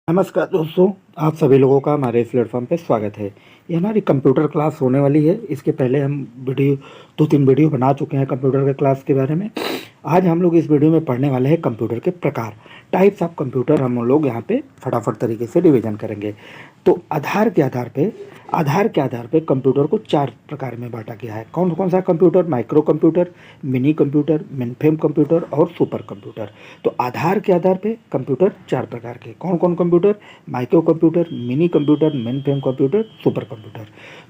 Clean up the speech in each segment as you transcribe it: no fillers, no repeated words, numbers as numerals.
नमस्कार दोस्तों, आप सभी लोगों का हमारे इस प्लेटफॉर्म पे स्वागत है। ये हमारी कंप्यूटर क्लास होने वाली है। इसके पहले हम वीडियो 2-3 वीडियो बना चुके हैं कंप्यूटर के क्लास के बारे में। आज हम लोग इस वीडियो में पढ़ने वाले हैं कंप्यूटर के प्रकार, टाइप्स ऑफ कंप्यूटर। हम लोग यहाँ पे फटाफट तरीके से डिवीजन करेंगे। तो आधार के आधार पे कंप्यूटर को 4 प्रकार में बांटा गया है। कौन कौन सा computer? Micro computer, mini computer, mainframe computer और सुपर कंप्यूटर। तो आधार के आधार पे कंप्यूटर 4 प्रकार के। कौन कौन computer? Micro computer, mini computer, mainframe computer, super computer.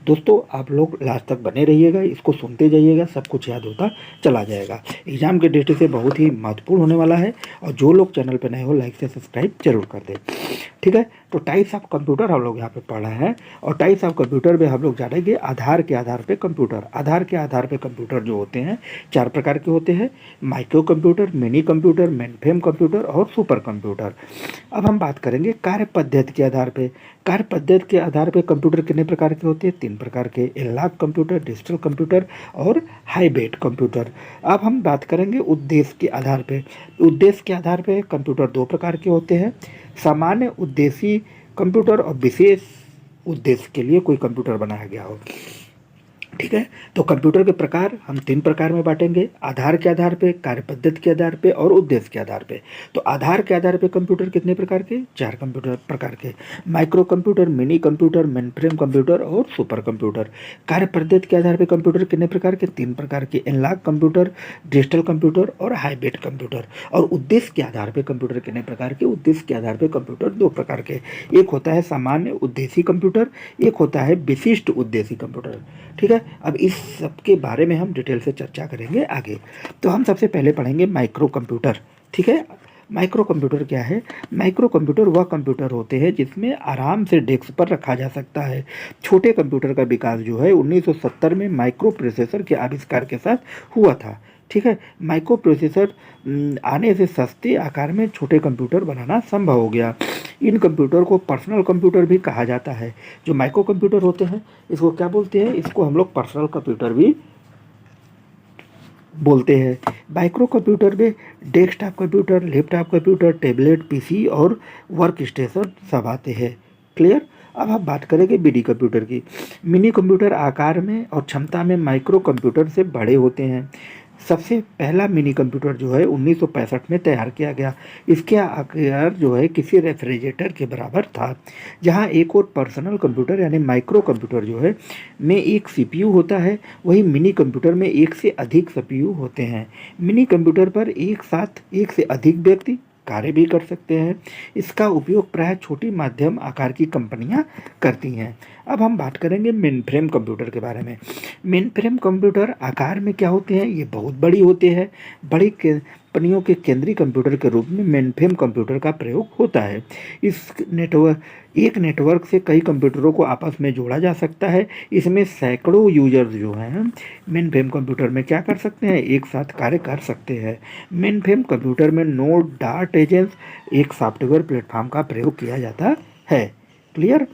दोस्तों आप लोग लास्ट तक बने रहिएगा, इसको सुनते जाइएगा, सब कुछ याद होता चला जाएगा। एग्जाम के दृष्टि से बहुत ही महत्वपूर्ण होने वाला है। और जो लोग चैनल पर नए हो लाइक से सब्सक्राइब जरूर कर दें, ठीक है। तो टाइप्स ऑफ कंप्यूटर हम लोग यहाँ पे पढ़ रहे हैं। और टाइप्स ऑफ कंप्यूटर में हम लोग जानेंगे आधार के आधार पे कंप्यूटर। आधार के आधार पे कंप्यूटर जो होते हैं 4 प्रकार के होते हैं। Micro computer, mini computer, mainframe computer और सुपर कंप्यूटर। अब हम बात करेंगे कार्य पद्धति के आधार पे। कार्य पद्धति के आधार पे कंप्यूटर कितने प्रकार के होते हैं? 3 प्रकार के। एनालॉग कंप्यूटर, डिजिटल कंप्यूटर और हाइब्रिड कंप्यूटर। अब हम बात करेंगे उद्देश्य के आधार पे। उद्देश्य के आधार पे कंप्यूटर 2 प्रकार के होते हैं। सामान्य उद्देश्य कंप्यूटर और विशेष उद्देश्य के लिए कोई कंप्यूटर बनाया गया हो, ठीक है। तो कंप्यूटर के प्रकार हम 3 प्रकार में बांटेंगे। आधार के आधार पे, कार्य पद्धति के आधार पे और उद्देश्य के आधार पे। तो आधार के आधार पे कंप्यूटर कितने प्रकार के? 4 कंप्यूटर प्रकार के। Micro computer, mini computer, mainframe computer और सुपर कंप्यूटर। कार्य पद्धति के आधार पे कंप्यूटर कितने प्रकार के? 3 प्रकार के। एनालॉग कंप्यूटर, डिजिटल कंप्यूटर और हाइब्रिड कंप्यूटर। और उद्देश्य के आधार पे कंप्यूटर कितने प्रकार के? उद्देश्य के आधार पे कंप्यूटर 2 प्रकार के। एक होता है सामान्य उद्देश्य कंप्यूटर, एक होता है विशिष्ट उद्देश्य कंप्यूटर, ठीक है। अब इस सब के बारे में हम डिटेल से चर्चा करेंगे आगे। तो हम सबसे पहले पढ़ेंगे माइक्रो कंप्यूटर, ठीक है। माइक्रो कंप्यूटर क्या है? माइक्रो कंप्यूटर वह कंप्यूटर होते हैं जिसमें आराम से डेस्क पर रखा जा सकता है। छोटे कंप्यूटर का विकास जो है 1970 में माइक्रो प्रोसेसर के आविष्कार के साथ हुआ था, ठीक है। माइक्रो प्रोसेसर आने से सस्ते आकार में छोटे कंप्यूटर बनाना संभव हो गया। इन कंप्यूटर को पर्सनल कंप्यूटर भी कहा जाता है। जो माइक्रो कंप्यूटर होते हैं इसको क्या बोलते हैं? इसको हम लोग पर्सनल कंप्यूटर भी बोलते हैं। माइक्रो कंप्यूटर में desktop computer, laptop computer, tablet, PC और वर्क स्टेशन सब आते हैं। क्लियर? अब हम बात करेंगे मिनी कंप्यूटर की। मिनी कंप्यूटर आकार में और क्षमता में माइक्रो कंप्यूटर से बड़े होते हैं। सबसे पहला मिनी कंप्यूटर जो है 1965 में तैयार किया गया। इसके आकार जो है किसी रेफ्रिजरेटर के बराबर था। जहां एक और पर्सनल कंप्यूटर यानी माइक्रो कंप्यूटर जो है में एक सीपीयू होता है, वहीं मिनी कंप्यूटर में एक से अधिक सीपीयू होते हैं। मिनी कंप्यूटर पर एक साथ एक से अधिक व्यक्ति कार्य भी कर सकते हैं। इसका उपयोग प्रायः छोटी मध्यम आकार की कंपनियां करती हैं। अब हम बात करेंगे मेनफ्रेम कंप्यूटर के बारे में। मेनफ्रेम कंप्यूटर आकार में क्या होते हैं? ये बहुत बड़ी होते हैं। बड़ी कंपनियों के केंद्रीय कंप्यूटर के रूप में मेनफ्रेम कंप्यूटर का प्रयोग होता है। एक नेटवर्क से कई कंप्यूटरों को आपस में जोड़ा जा सकता है। इसमें सैकड़ों यूजर्स जो हैं मेनफ्रेम कंप्यूटर में क्या कर सकते हैं? एक साथ कार्य कर सकते हैं। मेनफ्रेम कंप्यूटर में नोड डाट एजेंट्स एक सॉफ्टवेयर प्लेटफॉर्म का प्रयोग किया जाता है। क्लियर?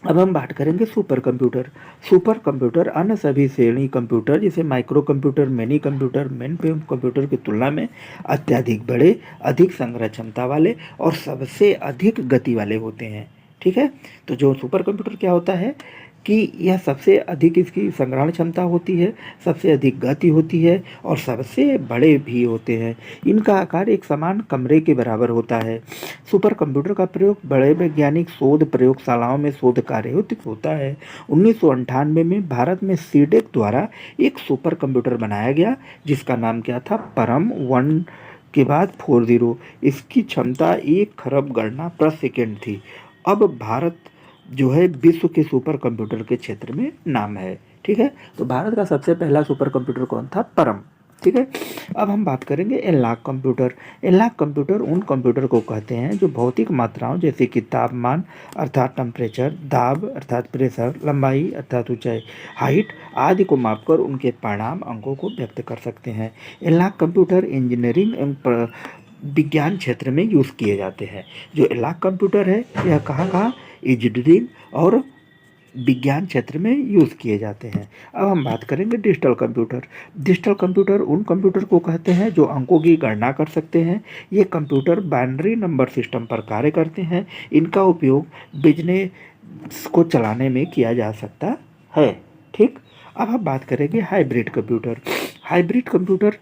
अब हम बात करेंगे सुपर कंप्यूटर। सुपर कंप्यूटर अन्य सभी श्रेणी कंप्यूटर जैसे micro computer, mini computer, mainframe computer की तुलना में अत्यधिक बड़े, अधिक संग्रह क्षमता वाले और सबसे अधिक गति वाले होते हैं, ठीक है। तो जो सुपर कंप्यूटर क्या होता है कि यह सबसे अधिक इसकी संग्रहण क्षमता होती है, सबसे अधिक गति होती है और सबसे बड़े भी होते हैं। इनका आकार एक समान कमरे के बराबर होता है। सुपर कंप्यूटर का प्रयोग बड़े वैज्ञानिक शोध प्रयोगशालाओं में शोध कार्य होता है। 1998 में भारत में सीडेक द्वारा एक सुपर कंप्यूटर बनाया गया जिसका नाम क्या था? परम 1 के बाद 40। इसकी क्षमता 1 खरब गणना प्रति सेकेंड थी। अब भारत जो है विश्व के सुपर कंप्यूटर के क्षेत्र में नाम है, ठीक है। तो भारत का सबसे पहला सुपर कंप्यूटर कौन था? परम, ठीक है। अब हम बात करेंगे एनालॉग कंप्यूटर। एनालॉग कंप्यूटर उन कंप्यूटर को कहते हैं जो भौतिक मात्राओं जैसे कि तापमान अर्थात टेम्परेचर, दाब अर्थात प्रेशर, लंबाई अर्थात ऊंचाई, हाइट आदि को मापकर उनके परिणाम अंकों को व्यक्त कर सकते हैं। एनालॉग कंप्यूटर इंजीनियरिंग एवं विज्ञान क्षेत्र में यूज़ किए जाते हैं। जो एनालॉग कंप्यूटर है यह कहाँ इंजीनियरिंग और विज्ञान क्षेत्र में यूज़ किए जाते हैं। अब हम बात करेंगे डिजिटल कंप्यूटर। डिजिटल कंप्यूटर उन कंप्यूटर को कहते हैं जो अंकों की गणना कर सकते हैं। ये कंप्यूटर बाइनरी नंबर सिस्टम पर कार्य करते हैं। इनका उपयोग बिजनेस को चलाने में किया जा सकता है। ठीक, अब हम बात करेंगे हाइब्रिड कंप्यूटर। हाइब्रिड कंप्यूटर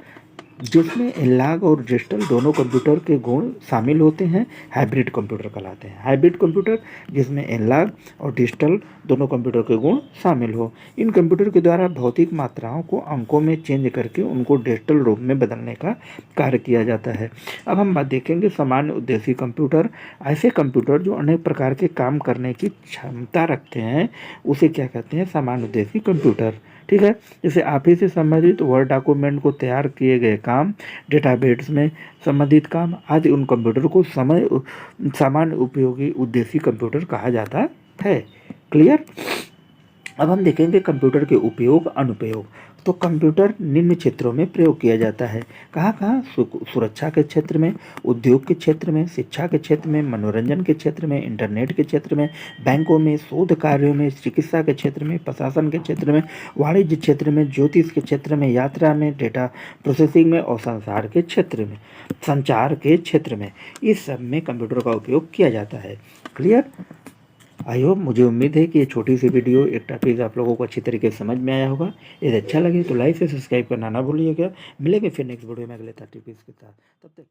जिसमें एनालॉग और डिजिटल दोनों कंप्यूटर के गुण शामिल होते हैं, हाइब्रिड कंप्यूटर कहलाते हैं। हाइब्रिड कंप्यूटर जिसमें एनालॉग और डिजिटल दोनों कंप्यूटर के गुण शामिल हो। इन कंप्यूटर के द्वारा भौतिक मात्राओं को अंकों में चेंज करके उनको डिजिटल रूप में बदलने का कार्य किया जाता है। अब हम बात देखेंगे सामान्य उद्देश्य कंप्यूटर। ऐसे कंप्यूटर जो अनेक प्रकार के काम करने की क्षमता रखते हैं उसे क्या कहते हैं, सामान्य उद्देश्य कंप्यूटर। ठीक है, जैसे ऑफिस से संबंधित वर्ड डॉक्यूमेंट को तैयार किए गए काम, डेटाबेस में संबंधित काम आदि, उन कंप्यूटर को सामान्य उपयोगी उद्देश्य कंप्यूटर कहा जाता है। क्लियर। अब हम देखेंगे कंप्यूटर के उपयोग अनुप्रयोग। तो कंप्यूटर निम्न क्षेत्रों में प्रयोग किया जाता है। कहाँ कहाँ, सुरक्षा के क्षेत्र में, उद्योग के क्षेत्र में, शिक्षा के क्षेत्र में, मनोरंजन के क्षेत्र में, इंटरनेट के क्षेत्र में, बैंकों में, शोध कार्यों में, चिकित्सा के क्षेत्र में, प्रशासन के क्षेत्र में, वाणिज्य क्षेत्र में, ज्योतिष के क्षेत्र में, यात्रा में, डेटा प्रोसेसिंग में और संचार के क्षेत्र में इस सब में कंप्यूटर का उपयोग किया जाता है। क्लियर। आई होप, मुझे उम्मीद है कि ये छोटी सी वीडियो एक टॉपिक आप लोगों को अच्छी तरीके से समझ में आया होगा। यदि अच्छा लगे तो लाइक से सब्सक्राइब करना ना भूलिएगा। मिलेंगे फिर नेक्स्ट वीडियो में अगले टॉपिक के साथ। तब तक